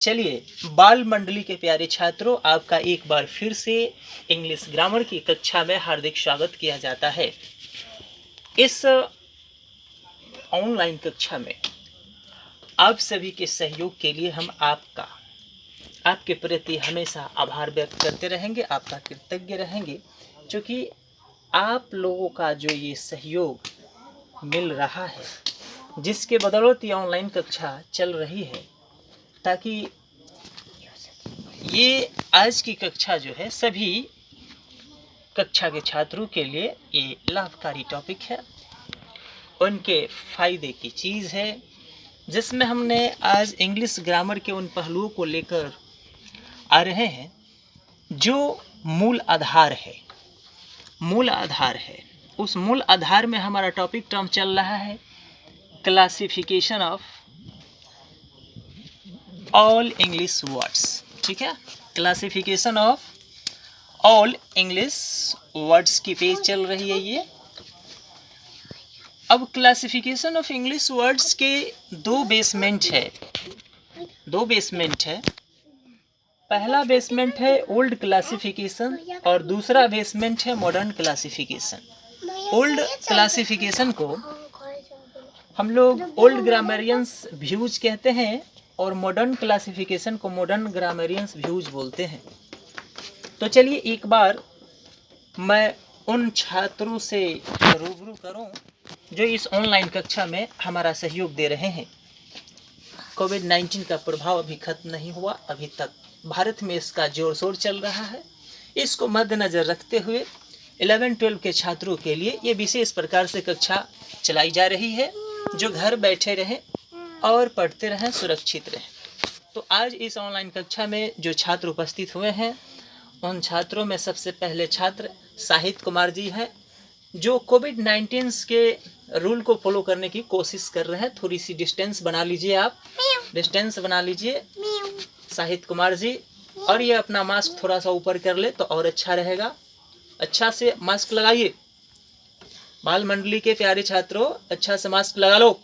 चलिए, बाल मंडली के प्यारे छात्रों, आपका एक बार फिर से इंग्लिश ग्रामर की कक्षा में हार्दिक स्वागत किया जाता है। इस ऑनलाइन कक्षा में आप सभी के सहयोग के लिए हम आपके प्रति हमेशा आभार व्यक्त करते रहेंगे, आपका कृतज्ञ रहेंगे, क्योंकि आप लोगों का जो ये सहयोग मिल रहा है, जिसके बदौलत ये ऑनलाइन कक्षा चल रही है, ताकि ये आज की कक्षा जो है सभी कक्षा के छात्रों के लिए ये लाभकारी टॉपिक है, उनके फायदे की चीज़ है, जिसमें हमने आज इंग्लिश ग्रामर के उन पहलुओं को लेकर आ रहे हैं जो मूल आधार है। उस मूल आधार में हमारा टॉपिक टर्म चल रहा है classification of all English words. ठीक है, classification of all English words की पेज चल रही है ये। अब क्लासिफिकेशन ऑफ इंग्लिश वर्ड्स के दो बेसमेंट है। पहला बेसमेंट है ओल्ड क्लासिफिकेशन और दूसरा बेसमेंट है मॉडर्न क्लासिफिकेशन। ओल्ड क्लासिफिकेशन को हम लोग ओल्ड ग्रामरियंस व्यूज कहते हैं और मॉडर्न क्लासिफिकेशन को मॉडर्न ग्रामरियंस व्यूज बोलते हैं। तो चलिए एक बार मैं उन छात्रों से रूबरू करूं जो इस ऑनलाइन कक्षा में हमारा सहयोग दे रहे हैं। कोविड-19 का प्रभाव अभी खत्म नहीं हुआ, अभी तक भारत में इसका जोर शोर चल रहा है। इसको मद्देनज़र रखते हुए 11-12 के छात्रों के लिए ये विशेष प्रकार से कक्षा चलाई जा रही है, जो घर बैठे रहें और पढ़ते रहें, सुरक्षित रहें। तो आज इस ऑनलाइन कक्षा में जो छात्र उपस्थित हुए हैं, उन छात्रों में सबसे पहले छात्र साहित्य कुमार जी हैं, जो कोविड-19 के रूल को फॉलो करने की कोशिश कर रहे हैं। थोड़ी सी डिस्टेंस बना लीजिए, आप डिस्टेंस बना लीजिए साहित्य कुमार जी, और ये अपना मास्क थोड़ा सा ऊपर कर ले तो और अच्छा रहेगा। अच्छा से मास्क लगाइए, बाल मंडली के प्यारे छात्रों, अच्छा से मास्क लगा लो।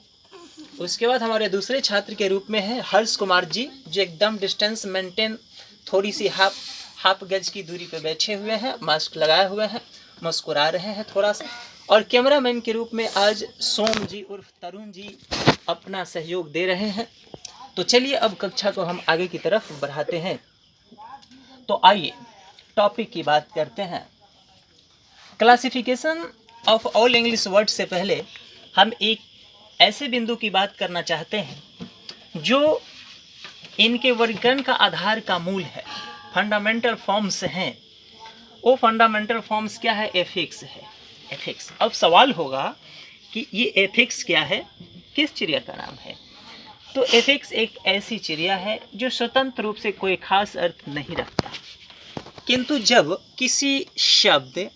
उसके बाद हमारे दूसरे छात्र के रूप में है हर्ष कुमार जी, जो एकदम डिस्टेंस मेंटेन, थोड़ी सी हाफ गज की दूरी पे बैठे हुए हैं, मास्क लगाए हुए हैं, मुस्कुरा रहे हैं थोड़ा सा। और कैमरामैन के रूप में आज सोम जी उर्फ तरुण जी अपना सहयोग दे रहे हैं। तो चलिए अब कक्षा को हम आगे की तरफ बढ़ाते हैं। तो आइए टॉपिक की बात करते हैं। Classification of all English word से पहले हम एक ऐसे बिंदु की बात करना चाहते हैं जो इनके वर्गीकरण का आधार का मूल है, फंडामेंटल फॉर्म्स हैं। वो फंडामेंटल फॉर्म्स क्या है? एफिक्स है। एफिक्स। अब सवाल होगा कि ये एफिक्स क्या है, किस चिड़िया का नाम है? तो एफिक्स एक ऐसी चिड़िया है जो स्वतंत्र रूप से कोई खास अर्थ नहीं रखता, किंतु जब किसी शब्द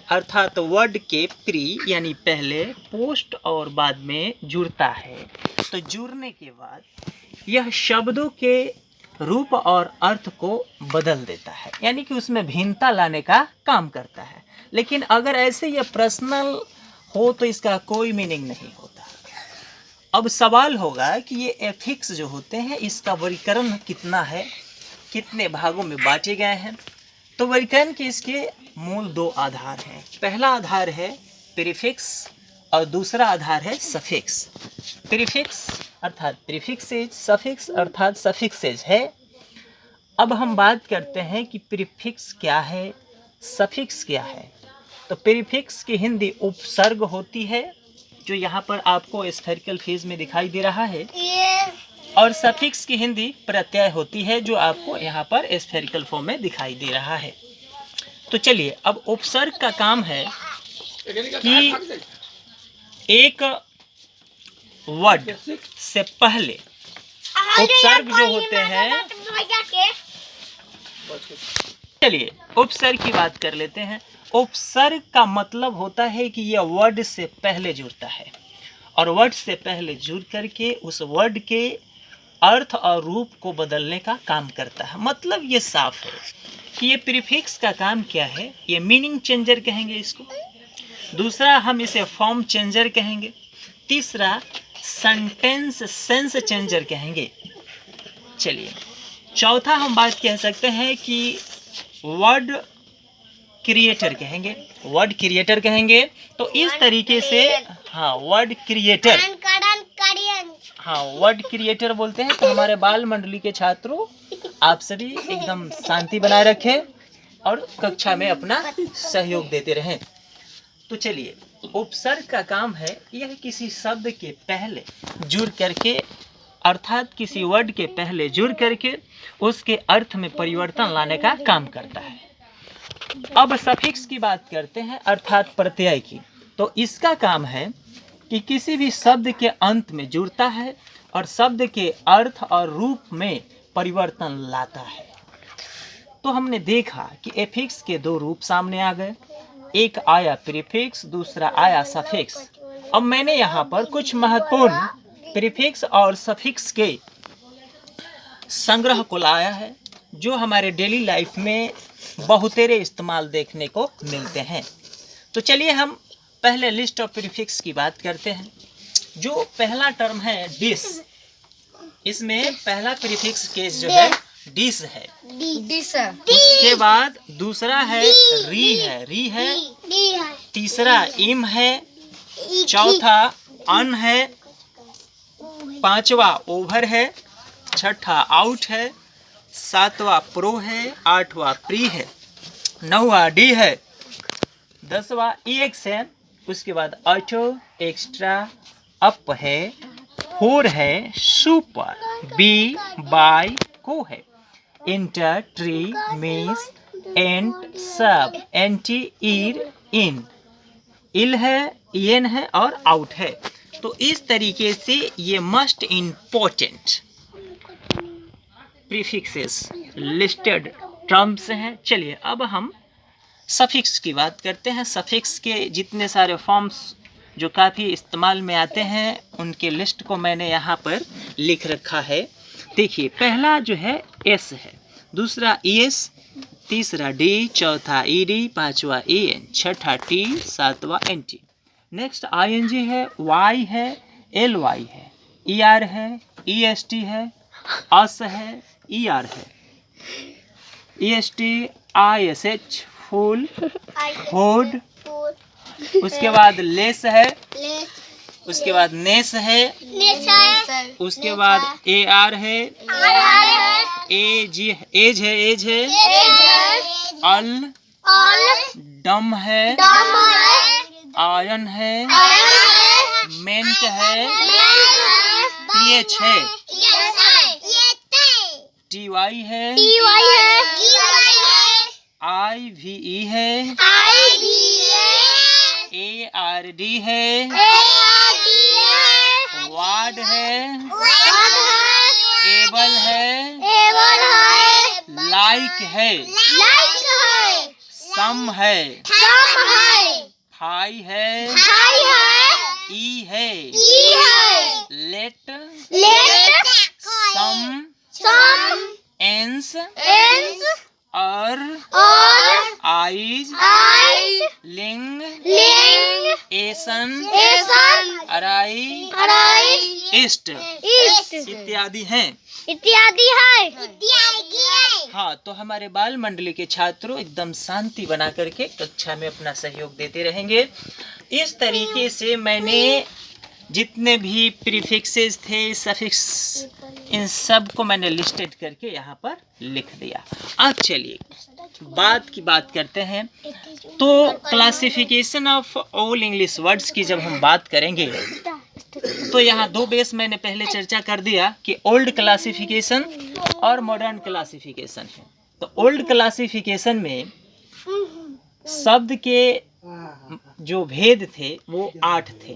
अर्थात वर्ड के प्री यानी पहले, पोस्ट और बाद में जुड़ता है, तो जुड़ने के बाद यह शब्दों के रूप और अर्थ को बदल देता है, यानी कि उसमें भिन्नता लाने का काम करता है। लेकिन अगर ऐसे यह पर्सनल हो तो इसका कोई मीनिंग नहीं होता। अब सवाल होगा कि ये एफिक्स जो होते हैं, इसका वर्गीकरण कितना है, कितने भागों में बांटे गए हैं? तो वर्गीकरण के इसके मूल दो आधार हैं। पहला आधार है प्रीफिक्स और दूसरा आधार है सफिक्स। प्रीफिक्स अर्थात प्रीफिक्सेज, सफिक्स अर्थात सफिक्सेज है। अब हम बात करते हैं कि प्रीफिक्स क्या है, सफिक्स क्या है। तो प्रीफिक्स की हिंदी उपसर्ग होती है, जो यहाँ पर आपको स्फेरिकल फेज में दिखाई दे रहा है, और सफिक्स की हिंदी प्रत्यय होती है, जो आपको यहाँ पर स्फेरिकल फॉर्म में दिखाई दे रहा है। तो चलिए, अब उपसर्ग का काम है कि एक वर्ड से पहले उपसर्ग जो होते हैं, चलिए उपसर्ग की बात कर लेते हैं। उपसर्ग का मतलब होता है कि यह वर्ड से पहले जुड़ता है, और वर्ड से पहले जुड़ करके उस वर्ड के अर्थ और रूप को बदलने का काम करता है। मतलब ये साफ है कि ये प्रीफिक्स का काम क्या है। ये मीनिंग चेंजर कहेंगे इसको, दूसरा हम इसे फॉर्म चेंजर कहेंगे, तीसरा सेंटेंस सेंस चेंजर कहेंगे। चलिए चौथा हम बात कह सकते हैं कि वर्ड क्रिएटर कहेंगे, वर्ड क्रिएटर कहेंगे। तो इस तरीके से हाँ वर्ड क्रिएटर, हाँ वर्ड क्रिएटर बोलते हैं। तो हमारे बाल मंडली के छात्रों, आप सभी एकदम शांति बनाए रखें और कक्षा में अपना सहयोग देते रहें। तो चलिए, उपसर्ग का काम है यह किसी शब्द के पहले जुड़ करके, अर्थात किसी वर्ड के पहले जुड़ करके उसके अर्थ में परिवर्तन लाने का काम करता है। अब सफिक्स की बात करते हैं, अर्थात प्रत्यय की। तो इसका काम है कि किसी भी शब्द के अंत में जुड़ता है और शब्द के अर्थ और रूप में परिवर्तन लाता है। तो हमने देखा कि एफिक्स के दो रूप सामने आ गए, एक आया प्रीफिक्स, दूसरा आया सफिक्स। अब मैंने यहाँ पर कुछ महत्वपूर्ण प्रीफिक्स और सफिक्स के संग्रह को लाया है, जो हमारे डेली लाइफ में बहुतेरे इस्तेमाल देखने को मिलते हैं। तो चलिए हम पहले लिस्ट ऑफ प्रीफिक्स की बात करते हैं। जो पहला टर्म है डिस, इसमें पहला प्रीफिक्स केस जो है डिस है। उसके बाद दूसरा है री है, री है। तीसरा इम है, चौथा अन है, पांचवा ओवर है, छठा आउट है, सातवां प्रो है, आठवां प्री है, नौवां डी है, 10वां EX है। उसके बाद ऑटो, एक्स्ट्रा, अप है, फोर है, सुपर, बी, बाय, को है, इंटर, ट्री, मिस, एंड, सब, एंटी, ईर, इन, इल है, इन है और आउट है। तो इस तरीके से ये must important prefixes listed terms हैं। चलिए अब हम सफिक्स की बात करते हैं। सफिक्स के जितने सारे फॉर्म्स जो काफ़ी इस्तेमाल में आते हैं, उनके लिस्ट को मैंने यहाँ पर लिख रखा है। देखिए, पहला जो है एस है, दूसरा ES, तीसरा डी, चौथा ED, पांचवा EN, छठा T, सातवां NT। नेक्स्ट ING है, Y है, LY है, ER है, EST है, अस है, ER है, EST, ISH, फुल, होड। उसके बाद लेस है, उसके बाद नेस है, उसके बाद AR है, एज है, एज है, अल, डम है, आयन है, मेंट है, PH है, TY है, IVE है, ARD है, वार्ड है, एबल है, लाइक है, सम है, हाई है, ई है, लेट, सम, एंस, और आइज, लिंग, एसन, अराई, इष्ट इत्यादि हैं। हाँ, तो हमारे बाल मंडली के छात्रों एकदम शांति बना करके कक्षा में अपना सहयोग देते रहेंगे। इस तरीके से मैंने जितने भी प्रीफिक्सेस थे, सफिक्स, इन सब को मैंने लिस्टेड करके यहाँ पर लिख दिया। अब चलिए बात करते हैं। तो classification of all English words की जब हम बात करेंगे, तो यहाँ दो बेस मैंने पहले चर्चा कर दिया कि ओल्ड क्लासिफिकेशन और मॉडर्न क्लासिफिकेशन है। तो ओल्ड क्लासिफिकेशन में शब्द के जो भेद थे वो 8 थे।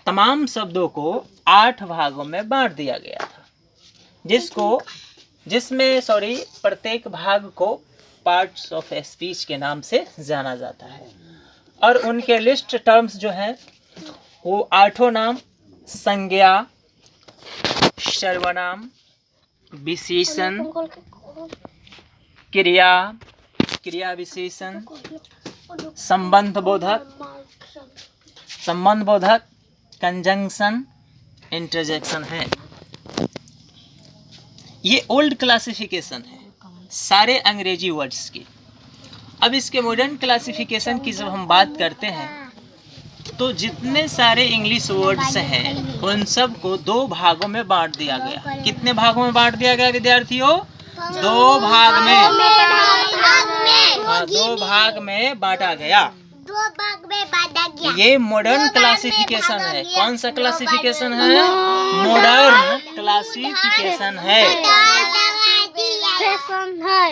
तमाम शब्दों को 8 भागों में बांट दिया गया था, जिसमें प्रत्येक भाग को पार्ट्स ऑफ स्पीच के नाम से जाना जाता है। और उनके लिस्ट टर्म्स जो हैं वो 8 नाम: संज्ञा, सर्वनाम, विशेषण, क्रिया, क्रिया विशेषण, संबंध बोधक, कंजंक्शन, इंटरजेक्शन है। ये ओल्ड क्लासिफिकेशन है सारे अंग्रेजी वर्ड्स की। अब इसके मॉडर्न क्लासिफिकेशन की जब हम बात करते हैं तो जितने सारे इंग्लिश वर्ड्स हैं उन सब को 2 भागों में बांट दिया गया। कितने भागों में बांट दिया गया विद्यार्थियों? 2 भाग में। हाँ, 2 भाग में बांटा गया। 2 भाग में बांटा गया। ये मॉडर्न क्लासिफिकेशन है। कौन सा क्लासिफिकेशन है? मॉडर्न क्लासिफिकेशन है।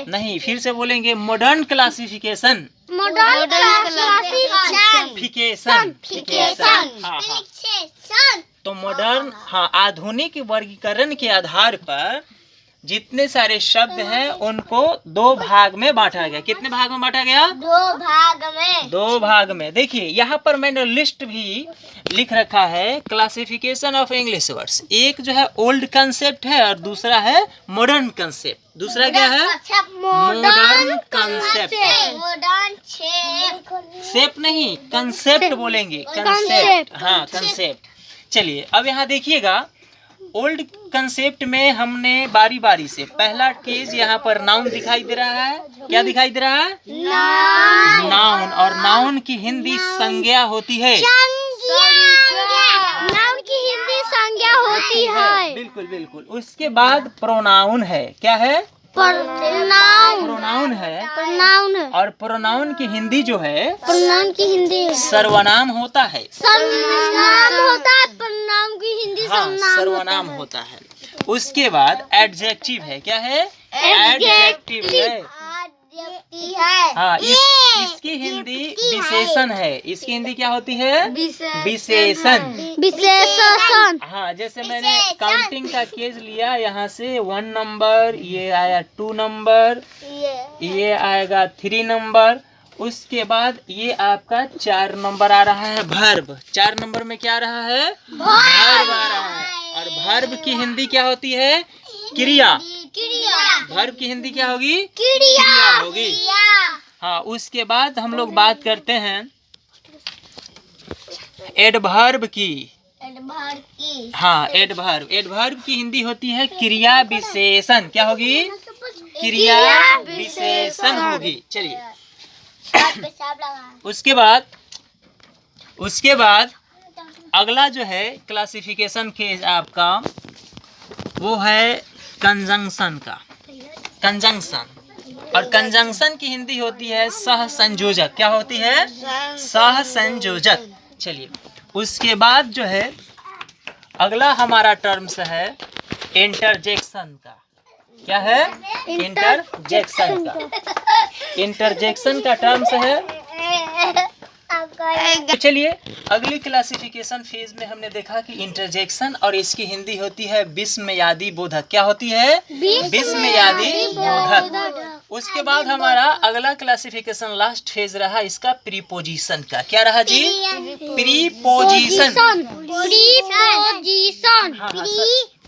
नहीं, फिर से बोलेंगे मॉडर्न क्लासिफिकेशन। Modern classification. हाँ हाँ। तो मॉडर्न, हाँ, आधुनिक वर्गीकरण के आधार पर जितने सारे शब्द हैं उनको 2 भाग में बांटा गया। कितने भाग में बांटा गया? 2 भाग में। 2 भाग में। देखिए यहाँ पर मैंने लिस्ट भी लिख रखा है क्लासिफिकेशन ऑफ इंग्लिश वर्ड्स। एक जो है ओल्ड कंसेप्ट है और दूसरा है मॉडर्न कंसेप्ट। दूसरा क्या है? Modern concept. मॉडर्न शेप नहीं, कंसेप्ट बोलेंगे। कंसेप्ट, हाँ कंसेप्ट। चलिए अब यहाँ देखिएगा, ओल्ड कंसेप्ट में हमने बारी बारी से पहला केस यहाँ पर नाउन दिखाई दे रहा है। क्या दिखाई दे रहा है? नाउन। और नाउन की हिंदी संज्ञा होती है। नाउन की हिंदी संज्ञा होती है। बिल्कुल बिल्कुल। उसके बाद प्रोनाउन है। क्या है? प्रोनाउन है। और प्रोनाउन की हिंदी जो है, प्रोनाउन की हिंदी सर्वनाम होता है। सर्वनाम होता है। प्रोनाउन की हिंदी हाँ, सर्वनाम होता है। उसके बाद एडजेक्टिव है। क्या है? एडजेक्टिव है। हाँ, इसकी हिंदी विशेषण है। इसकी हिंदी क्या होती है? विशेषण। हाँ, जैसे मैंने काउंटिंग का केस लिया, यहाँ से 1 नंबर, ये आया 2 नंबर, ये आएगा 3 नंबर। उसके बाद ये आपका 4 नंबर आ रहा है वर्ब। 4 नंबर में क्या आ रहा है? वर्ब आ रहा है। और वर्ब की हिंदी क्या होती है? क्रिया। वर्ब की हिंदी क्या होगी? क्रिया होगी। हाँ, उसके बाद हम लोग बात करते हैं एडवर्ब की। हाँ, एडवर्ब। एडवर्ब की हिंदी होती है क्रिया विशेषण। क्या होगी? क्रिया विशेषण होगी। चलिए उसके बाद अगला जो है क्लासिफिकेशन के आपका, वो है कंजंक्शन का। कंजंक्शन, और कंजंक्शन की हिंदी होती है सह संयोजक। क्या होती है? सह संयोजक। चलिए उसके बाद जो है अगला हमारा टर्म्स है इंटरजेक्शन का। क्या है? इंटरजेक्शन का। इंटरजेक्शन का टर्म्स है। तो चलिए अगली क्लासिफिकेशन फेज में हमने देखा कि इंटरजेक्शन, और इसकी हिंदी होती है विस्मयादि बोधक। क्या होती है? विस्मयादि बोधक। उसके बाद हमारा अगला क्लासिफिकेशन लास्ट फेज रहा इसका प्रीपोजिशन का। क्या रहा जी? प्रीपोजिशन।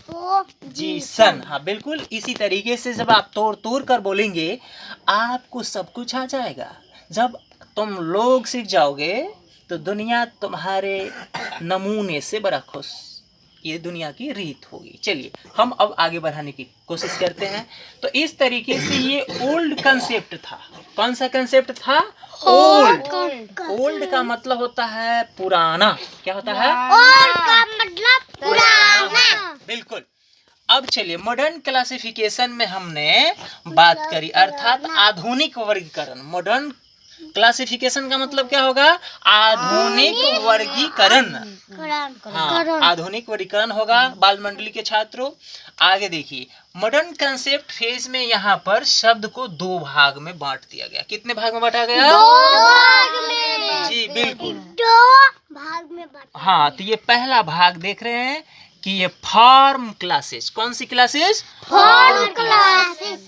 प्रीपोजिशन, हाँ बिल्कुल। इसी तरीके से जब आप तोड़ कर बोलेंगे आपको सब कुछ आ जाएगा। जब तुम लोग सीख जाओगे तो दुनिया तुम्हारे नमूने से बड़ा खुश। ये दुनिया की रीत होगी। चलिए हम अब आगे बढ़ाने की कोशिश करते हैं। तो इस तरीके से ये ओल्ड कंसेप्ट था। कौन सा कंसेप्ट था? ओल्ड। ओल्ड का मतलब होता है पुराना। क्या होता है? ओल्ड का मतलब पुराना। बिल्कुल। अब चलिए मॉडर्न क्लासिफिकेशन में हमने बात करी, अर्थात आधुनिक वर्गीकरण। मॉडर्न क्लासिफिकेशन का मतलब क्या होगा? आधुनिक वर्गीकरण। हाँ, आधुनिक वर्गीकरण होगा बाल मंडली के छात्रों। आगे देखिए, मॉडर्न कंसेप्ट फेज में यहाँ पर शब्द को 2 भाग में बांट दिया गया। कितने भाग में बांटा गया? 2 भाग में। जी बिल्कुल, 2 भाग में बांटा। हाँ, तो ये पहला भाग देख रहे हैं कि ये फॉर्म क्लासेस। कौन सी क्लासेस? Form classes.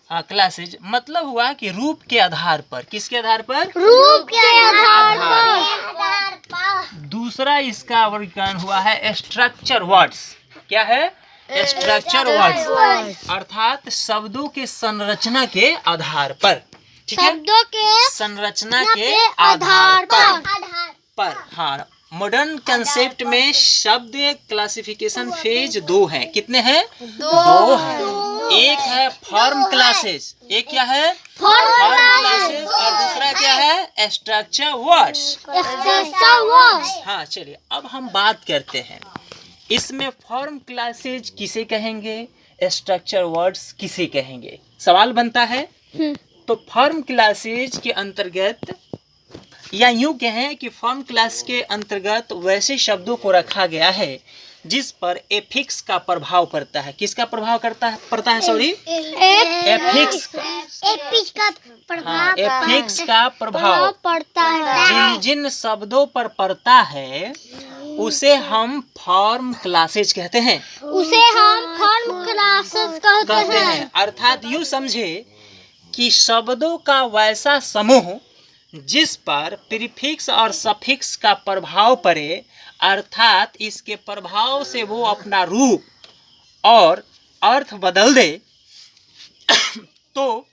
हाँ, क्लासेस मतलब हुआ कि रूप के आधार पर। किसके आधार पर? रूप के आधार पर। दूसरा इसका वर्गीकरण हुआ है स्ट्रक्चर वर्ड्स। क्या है? स्ट्रक्चर वर्ड्स, अर्थात शब्दों के संरचना के आधार पर। ठीक है, शब्दों के संरचना के आधार पर। हाँ, मॉडर्न कंसेप्ट में शब्द क्लासिफिकेशन फेज 2 है। कितने हैं? 2 है। एक है फॉर्म क्लासेस, एक क्या है फॉर्म क्लासेस, और दूसरा क्या है स्ट्रक्चर वर्ड्स। हाँ चलिए अब हम बात करते हैं इसमें फॉर्म क्लासेज किसे कहेंगे, स्ट्रक्चर वर्ड्स किसे कहेंगे, सवाल बनता है। तो फॉर्म क्लासेज के अंतर्गत या यूं कहें कि फॉर्म क्लास के अंतर्गत वैसे शब्दों को रखा गया है जिस पर एफिक्स का प्रभाव पड़ता है। किसका प्रभाव पड़ता है सॉरी, एफिक्स का हाँ, एफिक्स का प्रभाव पड़ता है। जिन शब्दों पर पड़ता है उसे हम फॉर्म क्लासेज कहते हैं। कहते हैं अर्थात यूं समझे कि शब्दों का वैसा समूह जिस पर प्रीफिक्स और सफिक्स का प्रभाव पड़े, अर्थात इसके प्रभाव से वो अपना रूप और अर्थ बदल दे, तो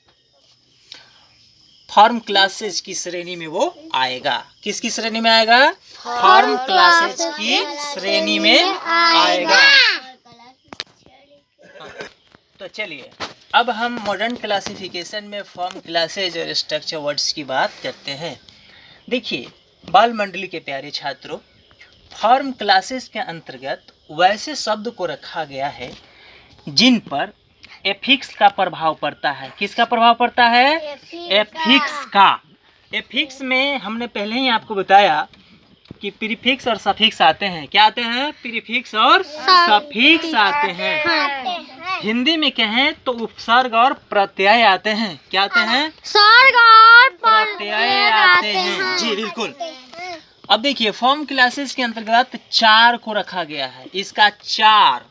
फॉर्म क्लासेज की श्रेणी में वो आएगा। किसकी श्रेणी में आएगा, फॉर्म क्लासेज की श्रेणी में आएगा। तो चलिए अब हम मॉडर्न क्लासिफिकेशन में फॉर्म क्लासेज और स्ट्रक्चर वर्ड्स की बात करते हैं। देखिए बाल मंडली के प्यारे छात्रों, फॉर्म क्लासेस के अंतर्गत वैसे शब्द को रखा गया है जिन पर एफिक्स का प्रभाव पड़ता है। किसका प्रभाव पड़ता है, एफिक्स का। एफिक्स में हमने पहले ही आपको बताया कि प्रीफिक्स और सफिक्स आते हैं। क्या आते हैं, प्रीफिक्स और सफिक्स आते हैं। हिंदी में कहें तो उपसर्ग और प्रत्यय आते हैं। क्या आते हैं, सर्ग और प्रत्यय आते हैं। जी बिल्कुल। अब देखिए फॉर्म क्लासेस के अंतर्गत 4 को रखा गया है। इसका 4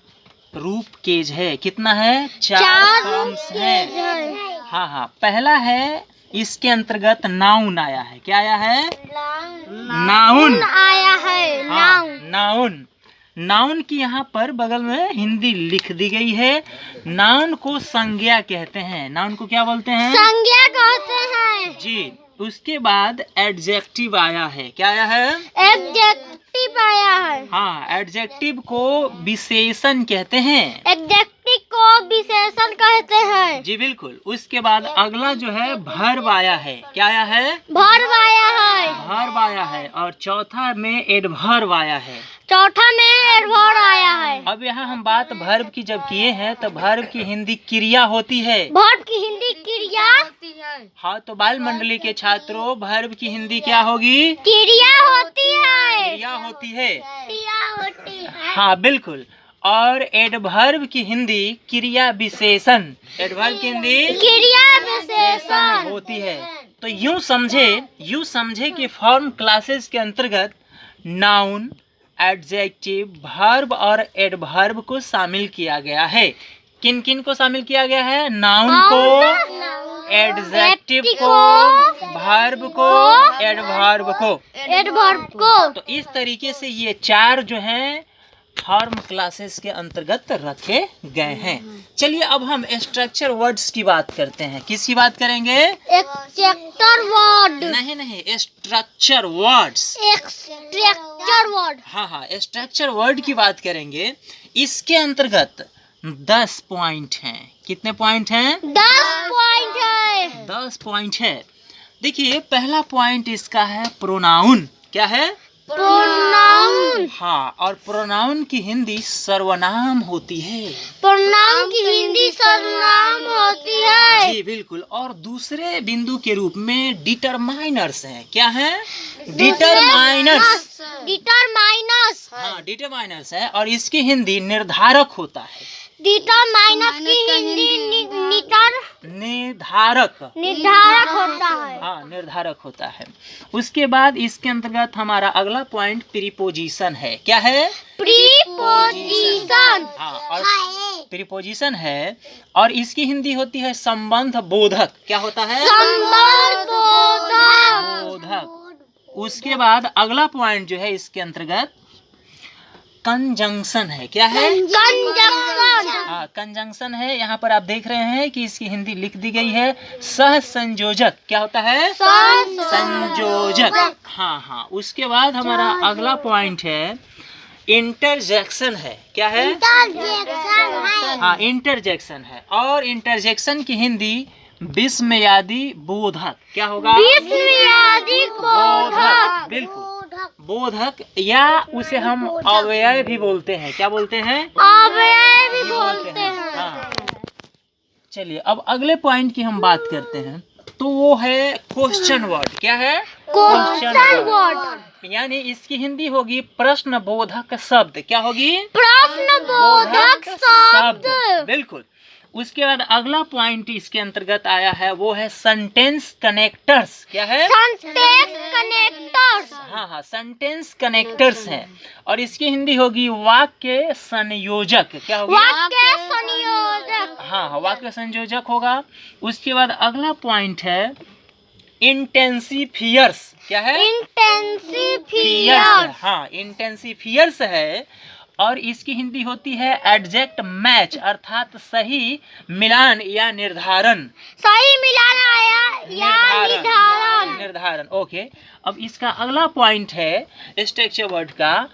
रूप केज है। कितना है, 4 फॉर्म्स है। हाँ, पहला है इसके अंतर्गत नाउन आया है। क्या आया है, नाउन आया है। नाउन की यहाँ पर बगल में हिंदी लिख दी गई है। नाउन को संज्ञा कहते हैं। नाउन को क्या बोलते हैं, संज्ञा कहते हैं जी। उसके बाद एडजेक्टिव आया है। क्या आया है, एडजेक्टिव आया है। हाँ, एडजेक्टिव को विशेषण कहते हैं। एडजेक्टिव को विशेषण कहते हैं। जी बिल्कुल। उसके बाद अगला जो है वर्ब आया है। क्या आया है, वर्ब आया है। वर्ब आया है। और चौथा में एडवर्ब आया है। चौथा में एडवर्ब आया है। अब यहाँ हम बात वर्ब की जब किए हैं तो वर्ब की हिंदी क्रिया होती है। वर्ब की हिंदी क्रिया होती है। हाँ, तो बाल मंडली के छात्रों वर्ब की हिंदी क्या होगी, क्रिया होती है। क्रिया होती है। क्रिया होती है। हाँ बिल्कुल। और एडवर्ब की हिंदी क्रिया विशेषण। एडवर्ब की हिंदी क्रिया विशेषण होती है। तो यूं समझे कि फॉर्म क्लासेस के अंतर्गत नाउन, एडजेक्टिव, वर्ब और एडवर्ब को शामिल किया गया है। किन किन को शामिल किया गया है, नाउन को, एडजेक्टिव को, वर्ब को, एडवर्ब को। तो इस तरीके से ये 4 जो हैं फॉर्म क्लासेस के अंतर्गत रखे गए हैं। चलिए अब हम स्ट्रक्चर वर्ड्स की बात करते हैं। किसकी बात करेंगे, स्ट्रक्चर वर्ड। नहीं, स्ट्रक्चर वर्ड्स। Structure word. हाँ, स्ट्रक्चर वर्ड की बात करेंगे। इसके अंतर्गत 10 पॉइंट हैं। कितने पॉइंट हैं, 10 पॉइंट है। 10 पॉइंट है। देखिए पहला पॉइंट इसका है प्रोनाउन। क्या है, प्रोनाउन। हाँ, और प्रोनाउन की हिंदी सर्वनाम होती है। प्रोनाउन की हिंदी सर्वनाम होती है। जी बिल्कुल। और दूसरे बिंदु के रूप में डिटरमाइनर्स हैं। क्या है, डिटरमाइनर्स। डिटरमाइनर्स। हाँ, डिटरमाइनर्स है। और इसकी हिंदी निर्धारक होता है। डिटरमाइनर्स की हिंदी निर्धारक होता है। हाँ, निर्धारक होता है। उसके बाद इसके अंतर्गत हमारा अगला पॉइंट प्रीपोजिशन है। क्या है, प्रीपोजिशन। हाँ, और प्रीपोजिशन है और इसकी हिंदी होती है संबंध बोधक। क्या होता है, संबंध बोधक। उसके बाद अगला पॉइंट जो है इसके अंतर्गत कंजंक्शन है। क्या है, कंजंक्शन। हाँ, कंजंक्शन है। यहाँ पर आप देख रहे हैं कि इसकी हिंदी लिख दी गई है सह संयोजक। क्या होता है, संयोजक। हाँ। उसके बाद हमारा अगला पॉइंट है इंटरजेक्शन है। क्या है? हाँ, इंटरजेक्शन है। और इंटरजेक्शन की हिंदी विस्मयादि बोधक। क्या होगा? बोधक, बिल्कुल, बोधक, या उसे हम अव्यय भी बोलते हैं। क्या बोलते हैं? अव्यय भी बोलते हैं। हाँ। चलिए अब अगले पॉइंट की हम बात करते हैं, तो वो है क्वेश्चन वर्ड। क्या है? क्वेश्चन वर्ड, यानी इसकी हिंदी होगी प्रश्न बोधक शब्द। क्या होगी? प्रश्न बोधक शब्द। बिल्कुल। उसके बाद अगला पॉइंट इसके अंतर्गत आया है, वो है सेंटेंस कनेक्टर्स। क्या है? Sentence connectors. हाँ, सेंटेंस कनेक्टर्स है। और इसकी हिंदी होगी वाक्य संयोजक। क्या होगी? वाक्य संयोजक। हाँ, वाक्य संयोजक होगा। उसके बाद अगला पॉइंट है इंटेंसिफियर्स। क्या है? इंटेंसिफियर। हाँ, इंटेंसिफियर्स है। और इसकी हिंदी होती है एडजेक्ट मैच, अर्थात सही मिलान या निर्धारण। सही मिलान या निर्धारण। ओके। अब इसका अगला पॉइंट है स्ट्रक्चर वर्ड का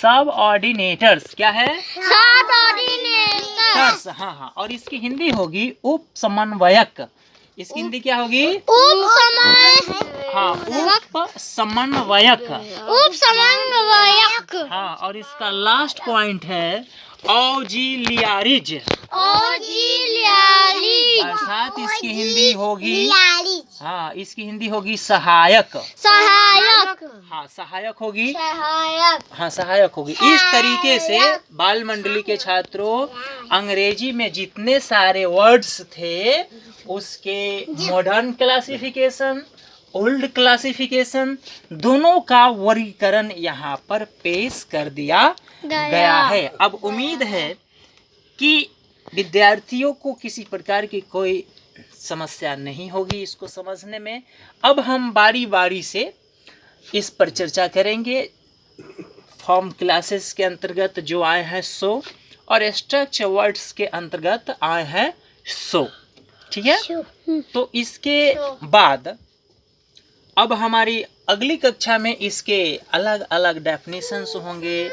सब ऑर्डिनेटर्स। क्या है? सबऑर्डिनेटर्स। हाँ, और इसकी हिंदी होगी उप समन्वयक। इसकी हिंदी क्या होगी? उप समन्वयक। समन्वयक। हाँ, और इसका लास्ट पॉइंट है ऑक्सिलियरीज। अर्थात इसकी हिंदी होगी, हाँ, इसकी हिंदी होगी सहायक। हाँ, सहायक होगी। हाँ, सहायक होगी। इस तरीके से बाल मंडली के छात्रों अंग्रेजी में जितने सारे वर्ड्स थे उसके मॉडर्न क्लासिफिकेशन, ओल्ड क्लासिफिकेशन, दोनों का वर्गीकरण यहाँ पर पेश कर दिया गया है। अब उम्मीद है कि विद्यार्थियों को किसी प्रकार की कोई समस्या नहीं होगी इसको समझने में। अब हम बारी बारी से इस पर चर्चा करेंगे। फॉर्म क्लासेस के अंतर्गत जो आए हैं 100 और स्ट्रक्चर वर्ड्स के अंतर्गत आए हैं 100। ठीक है, तो इसके बाद अब हमारी अगली कक्षा में इसके अलग अलग डेफिनेशंस होंगे,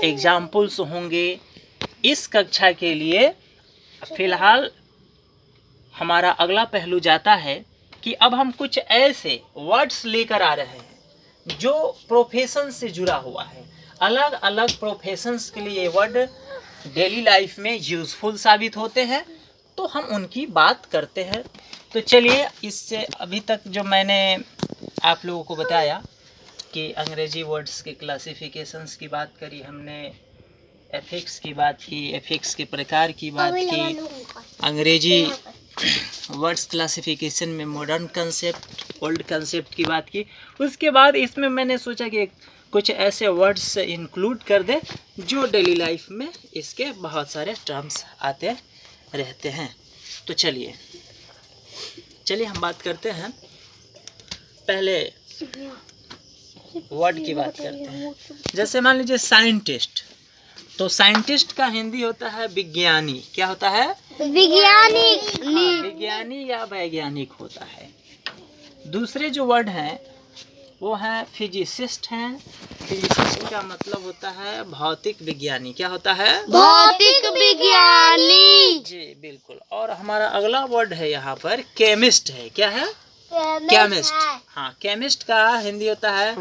एग्जाम्पल्स होंगे। इस कक्षा के लिए फिलहाल हमारा अगला पहलू जाता है कि अब हम कुछ ऐसे वर्ड्स लेकर आ रहे हैं जो प्रोफेशन से जुड़ा हुआ है। अलग अलग प्रोफेशंस के लिए वर्ड डेली लाइफ में यूजफुल साबित होते हैं, तो हम उनकी बात करते हैं। तो चलिए, इससे अभी तक जो मैंने आप लोगों को बताया कि अंग्रेजी वर्ड्स के क्लासिफिकेशंस की बात करी हमने, एफिक्स की बात की, एफिक्स के प्रकार की बात की, अंग्रेजी वर्ड्स क्लासिफिकेशन में मॉडर्न कंसेप्ट, ओल्ड कंसेप्ट की बात की। उसके बाद इसमें मैंने सोचा कि कुछ ऐसे वर्ड्स इंक्लूड कर दे जो डेली लाइफ में इसके बहुत सारे टर्म्स आते रहते हैं। तो चलिए हम बात करते हैं, पहले वर्ड की बात करते हैं। जैसे मान लीजिए साइंटिस्ट, तो साइंटिस्ट का हिंदी होता है विज्ञानी। क्या होता है? वैज्ञानिक। हाँ, विज्ञानी या वैज्ञानिक होता है। दूसरे जो वर्ड हैं वो है फिजिसिस्ट हैं। फिजिसिस्ट का मतलब होता है भौतिक विज्ञानी। क्या होता है? भौतिक विज्ञानी। जी बिल्कुल। और हमारा अगला वर्ड है यहाँ पर केमिस्ट है। क्या है? केमिस्ट। हाँ, केमिस्ट का हिंदी होता है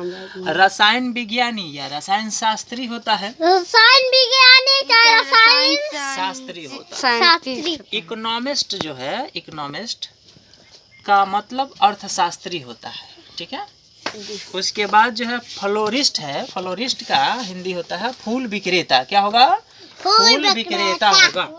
रसायन विज्ञानी या रसायन शास्त्री होता है। रसायन विज्ञानी या रसायन शास्त्री होता है। इकोनॉमिस्ट जो है, इकोनॉमिस्ट का मतलब अर्थशास्त्री होता है। ठीक है। उसके बाद जो है फ्लोरिस्ट है, फ्लोरिस्ट का हिंदी होता है फूल विक्रेता। क्या होगा? फूल विक्रेता होगा।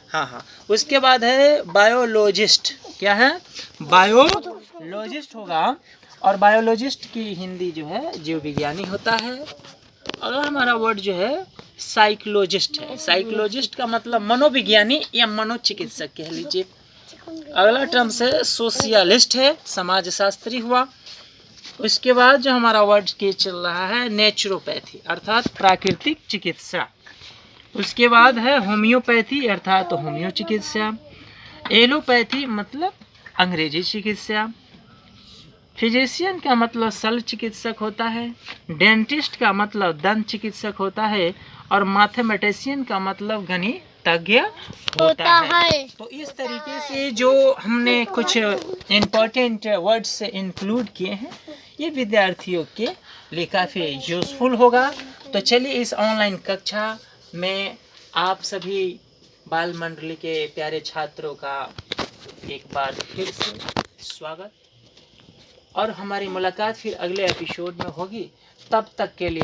हाँ। उसके बाद है बायोलॉजिस्ट। क्या है? बायोलॉजिस्ट होगा। और बायोलॉजिस्ट की हिंदी जो है जीव विज्ञानी होता है। अगला हमारा वर्ड जो है साइकोलॉजिस्ट है। साइकोलॉजिस्ट का मतलब मनोविज्ञानी या मनोचिकित्सक कह लीजिए। अगला टर्म से सोशियलिस्ट है, समाज शास्त्री हुआ। उसके बाद जो हमारा वर्ड के चल रहा है नेचुरोपैथी अर्थात प्राकृतिक चिकित्सा। उसके बाद है होम्योपैथी अर्थात होम्यो चिकित्सा। एलोपैथी मतलब अंग्रेजी चिकित्सा। फिजिशियन का मतलब शल्य चिकित्सक होता है, डेंटिस्ट का मतलब दंत चिकित्सक होता है, और मैथमेटिशियन का मतलब गणितज्ञ होता है। तो इस तरीके से जो हमने कुछ इम्पोर्टेंट वर्ड्स इंक्लूड किए हैं, ये विद्यार्थियों के लिए काफ़ी यूज़फुल होगा। तो चलिए इस ऑनलाइन कक्षा में आप सभी बाल मंडली के प्यारे छात्रों का एक बार फिर से स्वागत, और हमारी मुलाकात फिर अगले एपिसोड में होगी। तब तक के लिए